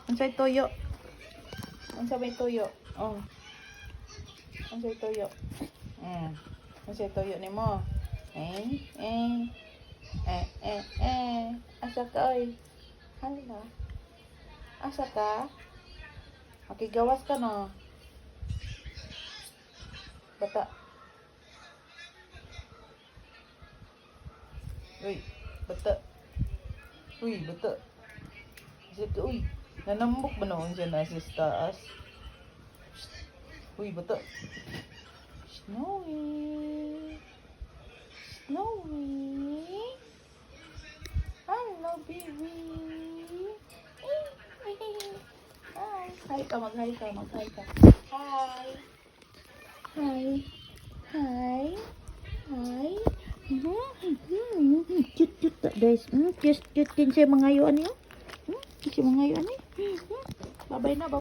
Unsay toyo? Unsa may toyo? Oh. Unsay toyo? Unsay toyo nimo? Asa ka oy? Hala. Asa ka? Makigawas ka no. Bata. Uy, bata. Uy, bata. Sige, uy. Nanambok ba noon siya na sa taas? Uy, bata. Snowy. Snowy. Hello, baby. Hi. Hi ka, mag-hi ka, mag-hi ka. Hi. Hi. Hi. Hi. Cute guys. Cute din siya mga yun niyo. Kasi mga yun eh. Babay na.